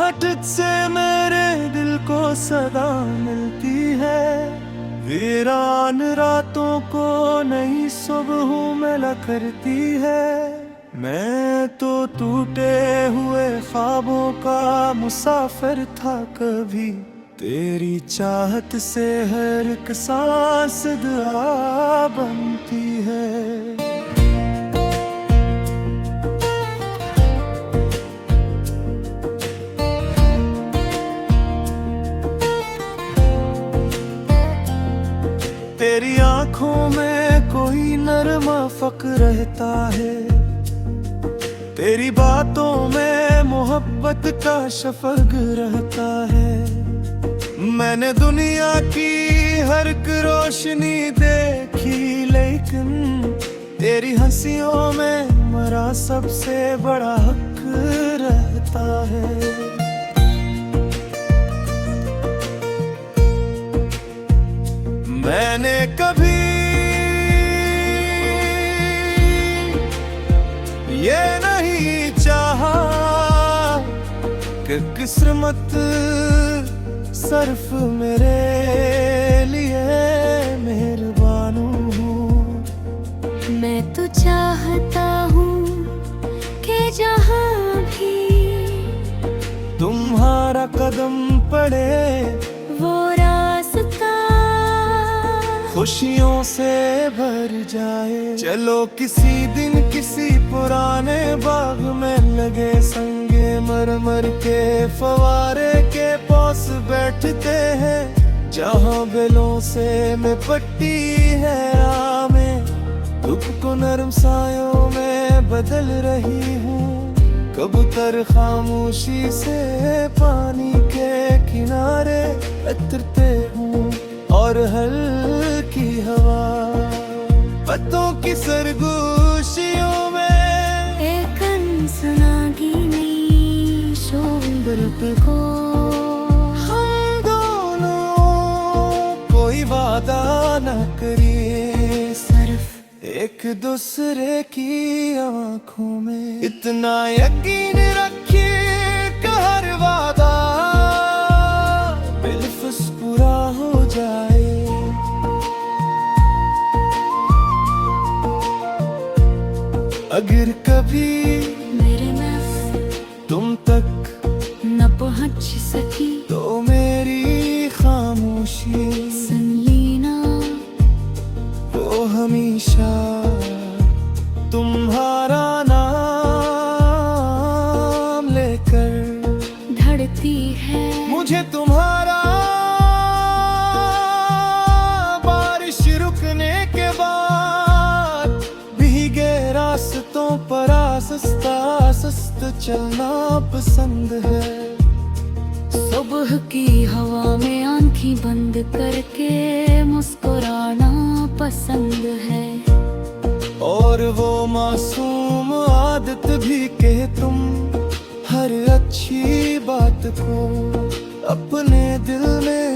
चाहत से मेरे दिल को सदा मिलती है। वीरान रातों को नई सुबह मिला करती है। मैं तो टूटे हुए ख्वाबों का मुसाफिर था कभी, तेरी चाहत से हर एक सांस दुआ बनती है। तेरी आंखों में कोई नरमा फक्र रहता है। तेरी बातों में मोहब्बत का शफक रहता है। मैंने दुनिया की हर एक रोशनी देखी, लेकिन तेरी हंसियों में मेरा सबसे बड़ा हक रहता है। मैंने कभी ये नहीं चाहा कि किस्मत सिर्फ मेरे लिए मेहरबान हो। मैं तो चाहता हूँ कि जहाँ भी तुम्हारा कदम पड़े वो रास्ता खुशियों से भर जाए। चलो किसी दिन किसी पुराने बाग में लगे संगे मरमर के फवारे के पास बैठते हैं, जहाँ बेलों से मैं पट्टी है आमें। धूप को नरम सायों में बदल रही हूँ, कबूतर खामोशी से पानी के किनारे उतरते हूँ, और हल्की हवा पत्तों की सरगोशियों में एक अनसुनागी शोर को हम दोनों कोई वादा न करिए, सिर्फ एक दूसरे की आंखों में इतना यकीन रखिए कि हर वादा बिल्कुल पूरा हो जाए। अगर कभी मेरे नफ्स तुम तक न पहुँच सकी तो मेरी खामोशी सुन लेना, वो हमेशा तुम्हारा नाम लेकर धड़ती है। मुझे तुम्हारा बारिश रुकने के बाद भीगे रास्तों पर आस्ता आस्ता चलना पसंद है। सुबह की हवा में आंखें बंद करके मुस्कुराना पसंद है। और वो मासूम आदत भी कि तुम हर अच्छी बात को अपने दिल में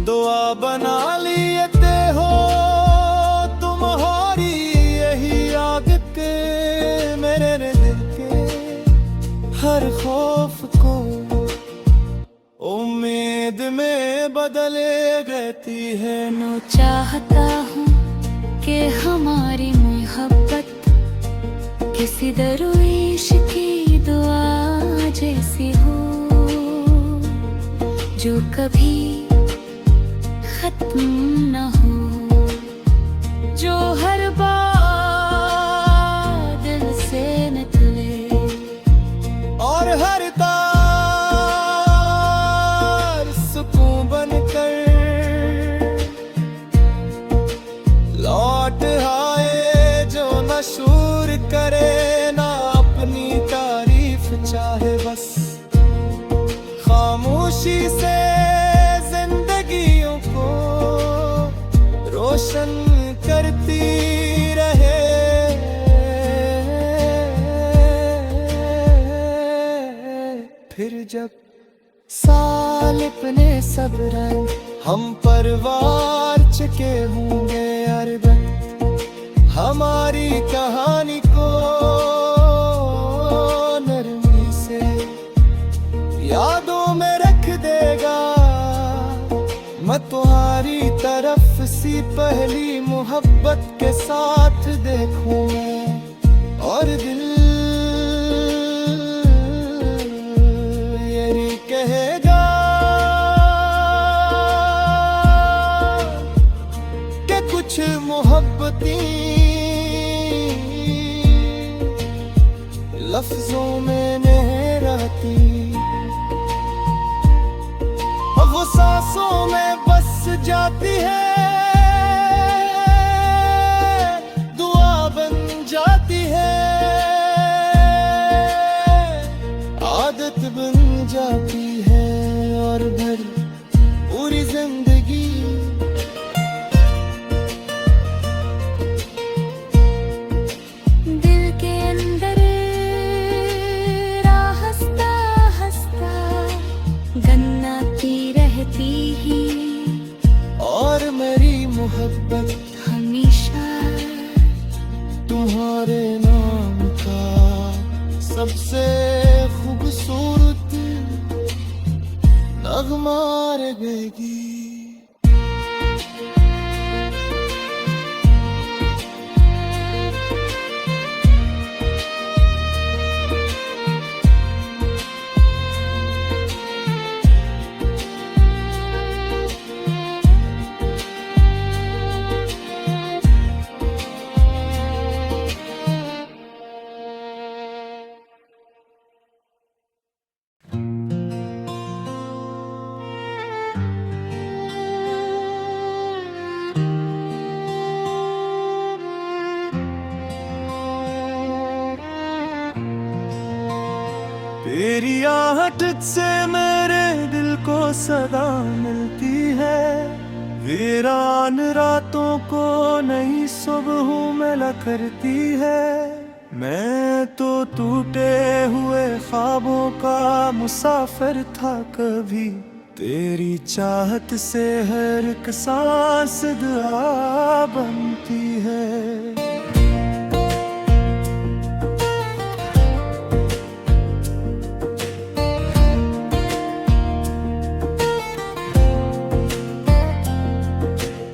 दुआ बना लेते हो। तुम्हारी यही आदत के मेरे दिल के हर खौफ को उम्मीद में बदले रहती है। नो चाहता हूँ कि हमारी मोहब्बत किसी दरवेश की दुआ जैसी हो, जो कभी खत्म न हो, जो हर बार दिल से निकले और हर तार सुकून बनकर लौट आए, जो मशहूर करे ना अपनी तारीफ चाहे, बस खामोशी से जिंदगियों को रोशन करती रहे। फिर जब साल अपने सब रंग हम परवार चुके होंगे अरबन, हमारी कहानी को न किसी पहली मोहब्बत के साथ देखूं मैं, और दिल ये कहेगा कि कुछ मोहब्बतें लफ्जों में नहीं रहती, वो सांसों में बस जाती है, दुआ बन जाती है, आदत बन जाती है, और भर पूरी जिंदगी दिल के अंदर हंसता हंसता गन्ना की रहती ही, और मेरी मोहब्बत हमेशा तुम्हारे नाम का सबसे खूबसूरत नगमा रहेगी। तेरी आहट से मेरे दिल को सदा मिलती है, वीरान रातों को नई सुबह मिला करती है। मैं तो टूटे हुए ख्वाबों का मुसाफिर था कभी, तेरी चाहत से हर एक सांस दुआ बनती है।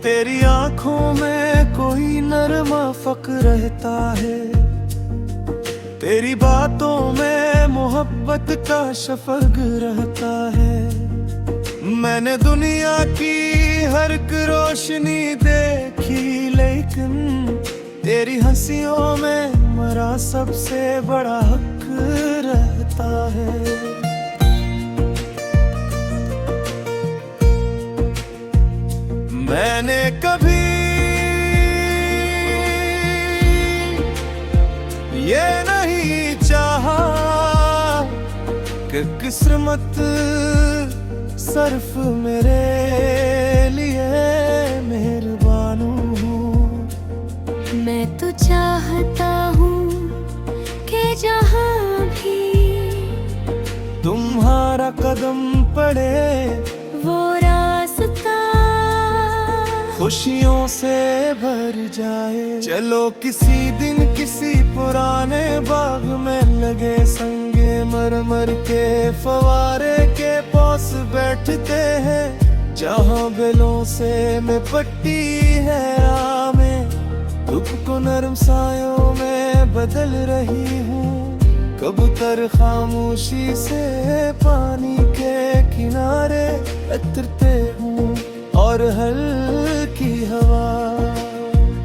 तेरी आंखों में कोई नरमा फक्र रहता है, तेरी बातों में मोहब्बत का शफक रहता है। मैंने दुनिया की हर एक रोशनी देखी, लेकिन तेरी हंसियों में मेरा सबसे बड़ा हक रहता है। मैंने कभी ये नहीं चाहा कि किस्मत सिर्फ मेरे लिए मेहरबान हो। मैं तो चाहता हूँ कि जहाँ भी तुम्हारा कदम पड़े, वो रास्ता खुशियों से भर जाए। चलो किसी दिन किसी पुराने बाग में लगे संगे मरमर के फवारे के पास बैठते हैं, जहाँ बेलों से मैं पट्टी है रामें, तुझको नरम सायों में बदल रही हूँ। कबूतर खामोशी से पानी के किनारे उतरते हूँ, और हल्की हवा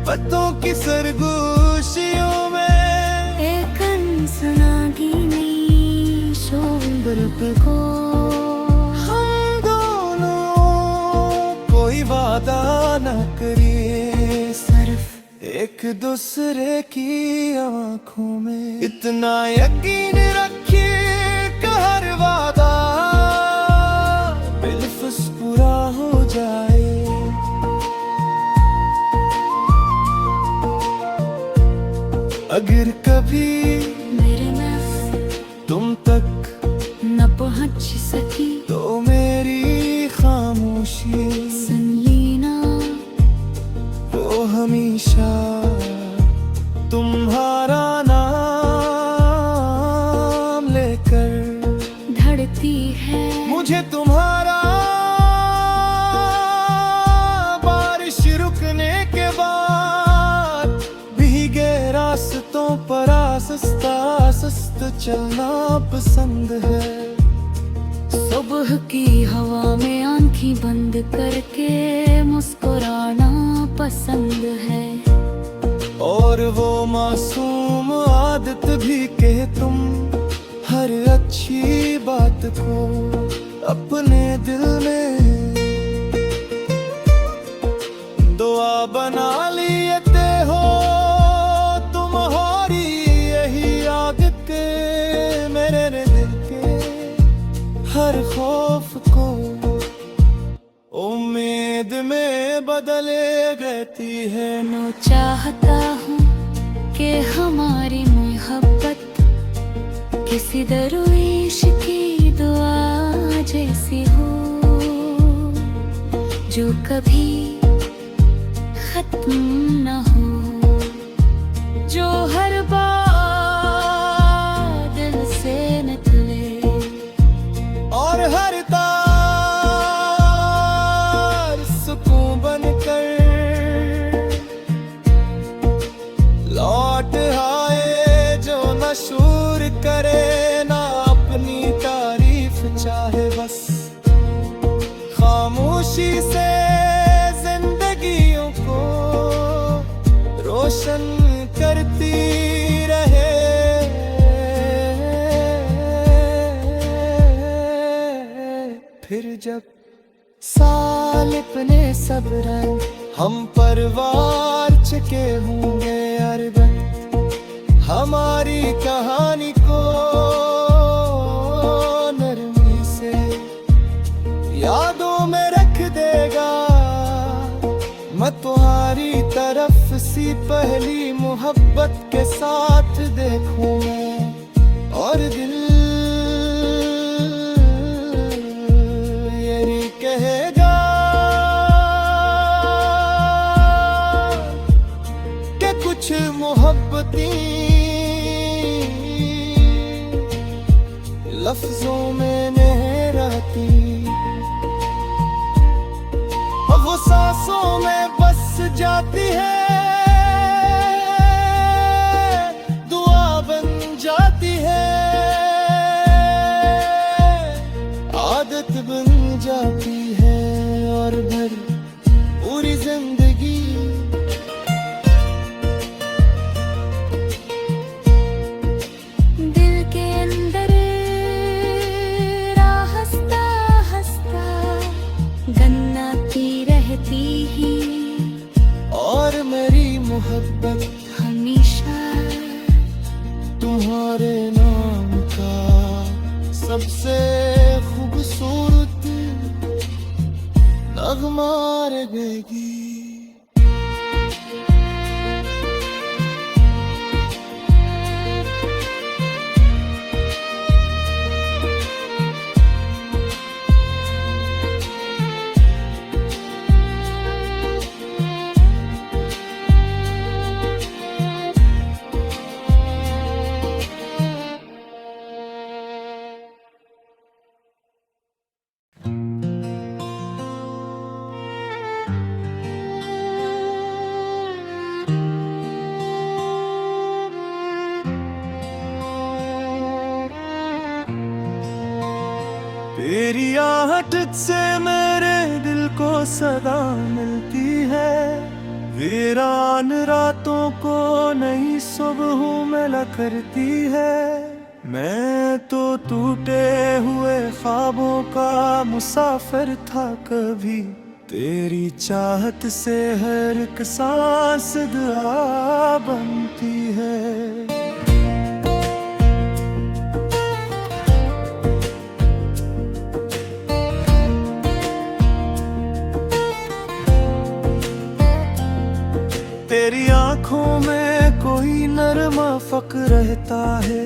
पत्तों की सरगोशियों में एक अनसुनागी शोर को हम दोनों कोई वादा न करिए, सिर्फ एक दूसरे की आंखों में इतना यकीन रखिए कि हर वादा बिल्कुल पूरा हो जाए। अगर कभी मेरे नफ्स तुम तक न पहुँच सकी, तो मेरी खामोशी सुन लेना वो हमेशा तुम्हारा नाम लेकर धड़ती है। मुझे तुम्हारा बारिश रुकने चलना पसंद है। सुबह की हवा में आंखें बंद करके मुस्कुराना पसंद है। और वो मासूम आदत भी कि तुम हर अच्छी बात को अपने दिल में दुआ बना लेते हो। तुम्हारी यही आदत मेरे दिल के हर खौफ को उम्मीद में बदले रहती है। नो चाहता हूँ कि हमारी मोहब्बत किसी दरवेश की दुआ जैसी हो, जो कभी खत्म न हो, जो हर बार दिल से निकले और हर तार सुकून बनकर लौट आए। जो मशहूर करे ना अपनी तारीफ चाहे, बस खामोशी से जिंदगियों को रोशन करती रहे। फिर जब साल अपने सब रंग हम परवार चुके होंगे अरबन, हमारी कहानी को नरमी से यादों में रख देगा। मैं तुम्हारी तरफ सी पहली मोहब्बत के साथ देखूं मैं, और दिल ये कहेगा कि कुछ मोहब्बतें लफ्जों में नहीं रहती, वो सांसों में बस जाती है, दुआ बन जाती है, आदत बन जाती है। और भर पूरी जिंदगी दिल के अंदर हंसता हंसता गन्ना की रहती ही, और मेरी मोहब्बत हमेशा तुम्हारे नाम का सबसे खूबसूरत नगमा रहेगी। तेरी आहट से मेरे दिल को सदा मिलती है, वीरान रातों को नई सुबह मिला करती है। मैं तो टूटे हुए ख्वाबों का मुसाफिर था कभी, तेरी चाहत से हर एक सांस दुआ बनती है। तेरी आंखों में कोई नरमा फक्र रहता है,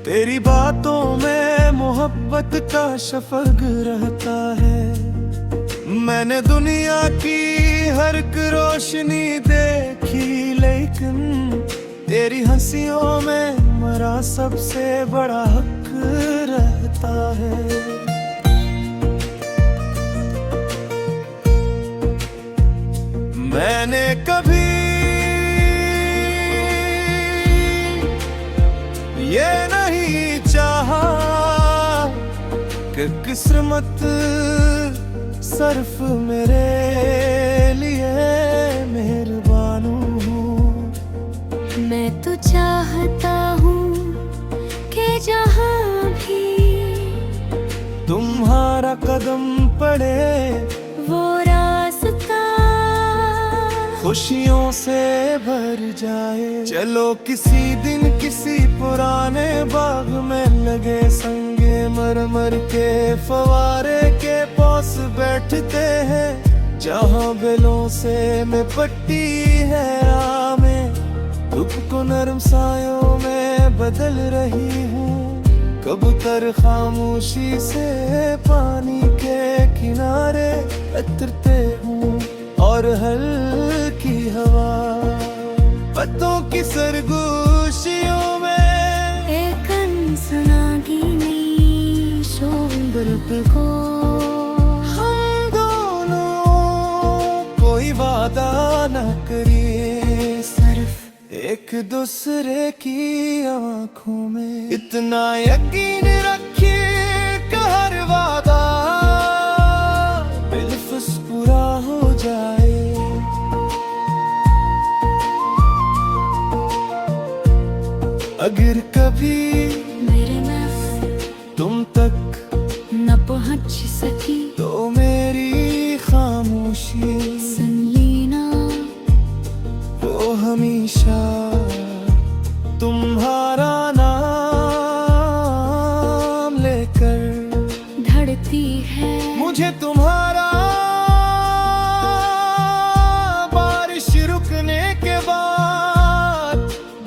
तेरी बातों में मोहब्बत का शफक रहता है। मैंने दुनिया की हर एक रोशनी देखी, लेकिन तेरी हंसियों में मेरा सबसे बड़ा हक रहता है। मैंने कभी ये नहीं चाहा कि किस्मत सिर्फ मेरे लिए मेहरबान हूँ। मैं तो चाहता हूँ कि जहाँ भी तुम्हारा कदम पड़े वो रास्ता खुशियों से भर जाए। चलो किसी दिन किसी पुराने बाग में लगे संगे मरमर के फवारे के पास बैठते हैं, जहाँ बेलों से मैं पट्टी है रामें धूप को नरम सायों में बदल रही हूँ। कबूतर खामोशी से पानी के किनारे उतरते हूँ और हल्की हवा पत्तों की सरगोशियों में एक सुनागीनी शोर को हम दोनों कोई वादा न करिए, सिर्फ एक दूसरे की आंखों में इतना यकीन रखिए कि हर वादा बिल्कुल पूरा हो जाए। अगर कभी मेरे नफ्स तुम तक न पहुँच सकी तो मेरी खामोशी सुन लेना, वो हमेशा तुम्हारा नाम लेकर धड़ती है। मुझे तुम्हारा बारिश रुकने के बाद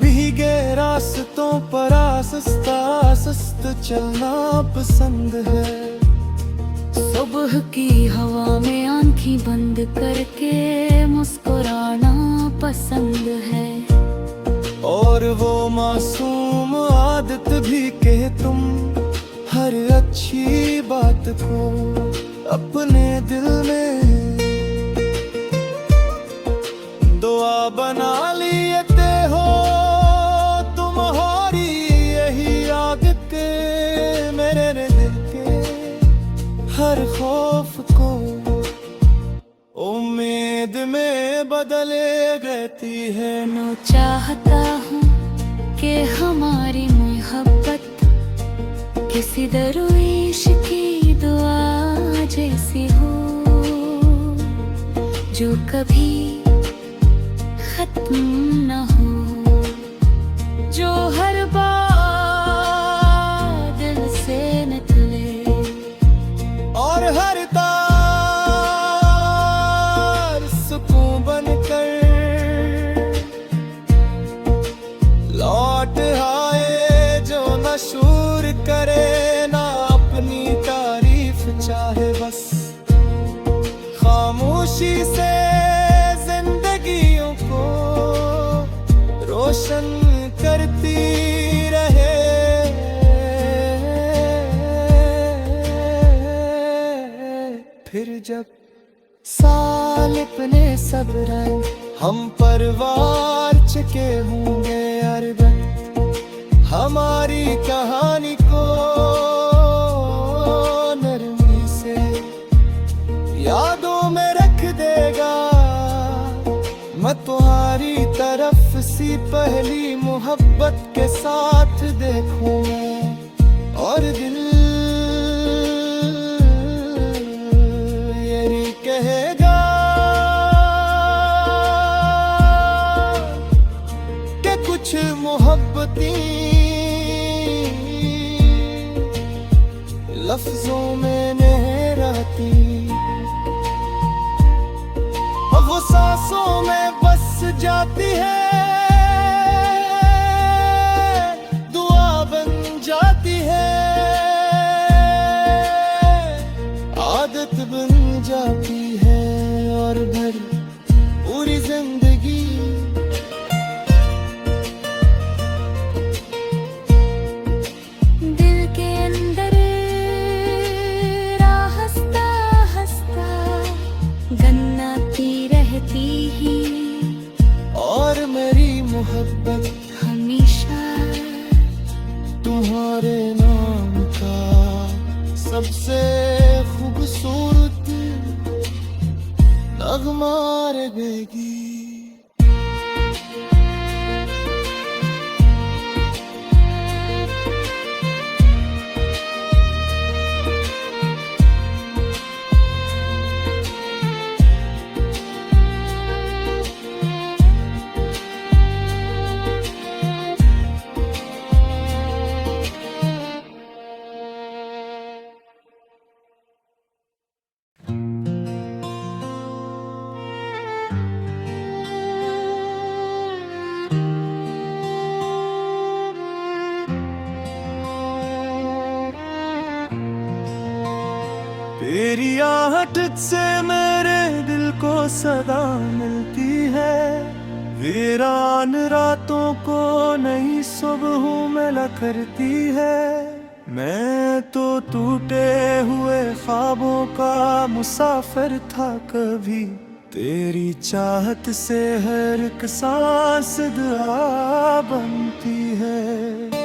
भीगे रास्तों पर आस्ता आस्ता चलना पसंद है। सुबह की हवा में आंखें बंद करके मुस्कुराना पसंद है। और वो मासूम आदत भी कि तुम हर अच्छी बात को अपने दिल में दुआ बना लेते हो। तुम्हारी यही आदत मेरे दिल के हर खौफ को उम्मीद में बदले रहती है। मैं चाहता हूँ कि हमारी मोहब्बत किसी दरवेश की दुआ जैसी हो, जो कभी खत्म न हो, जो हर बार दिल से निकले और हर तार सुकून बनकर लौट आए, जो न शूर करे ना अपनी तारीफ चाहे, बस खामोशी से जिंदगियों को रोशन करती रहे। फिर जब साल अपने सब रंग हम परवार चुके होंगे अरबत, हमारी कहानी को नरमी से यादों में रख देगा। मैं तुम्हारी तरफ सी पहली मोहब्बत के साथ देखूं और दिल यही कहेगा कि कुछ मोहब्बतें लफ्जों में नहीं रहती, वो सांसों में बस जाती है, दुआ बन जाती है, आदत बन जाती है और भर पूरी जिंदगी दिल के अंदर हंसता हंसता गन्नाती रहती ही, और मेरी मोहब्बत हमेशा तुम्हारे तुम्हारे नाम का सबसे खूबसूरत नगमा रहेगी। तेरी आहट से मेरे दिल को सदा मिलती है, वीरान रातों को नई सुबह मिला करती है। मैं तो टूटे हुए ख्वाबों का मुसाफिर था कभी, तेरी चाहत से हर एक सांस दुआ बनती है।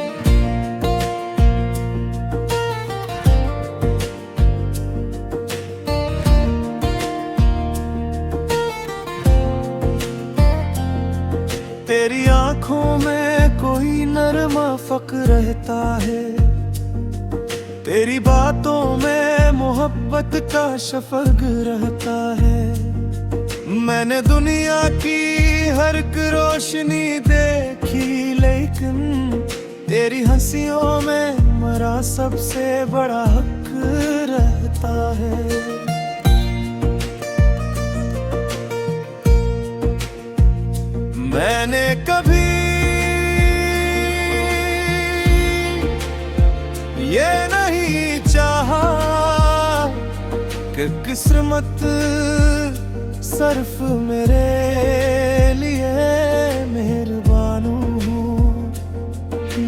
तेरी आंखों में कोई नरमा फक्र रहता है, तेरी बातों में मोहब्बत का शफक रहता है। मैंने दुनिया की हर एक रोशनी देखी, लेकिन तेरी हंसियों में मेरा सबसे बड़ा हक रहता है। मैंने कभी ये नहीं चाहा कि किस्मत सिर्फ मेरे लिए मेहरबान हो।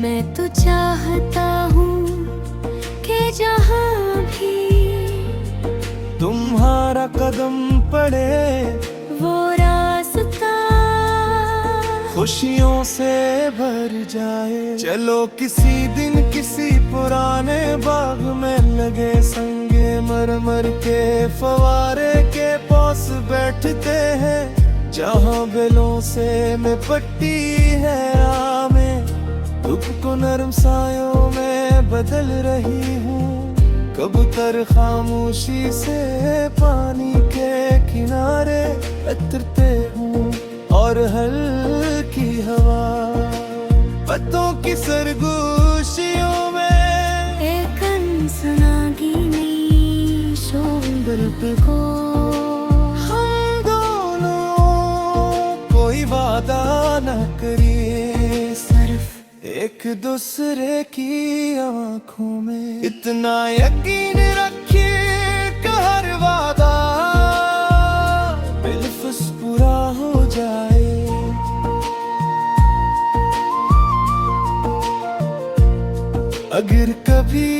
मैं तो चाहता हूँ कि जहाँ भी तुम्हारा कदम पड़े वो रास्ता खुशियों से भर जाए। चलो किसी दिन किसी पुराने बाग में लगे संगे मरमर के फवारे के पास बैठते हैं, जहाँ बेलों से मैं पट्टी है आमें, धूप को नरम सायों में बदल रही हूँ। कबूतर खामोशी से पानी के किनारे उतरते हूँ, और हल्की हवा पत्तों की सरगोशियों में एक सुनागी शोर को। हम दोनों कोई वादा न करिए, सिर्फ एक दूसरे की आंखों में इतना यकीन रखिए कि हर वादा बिल्कुल पूरा हो जाए। अगर कभी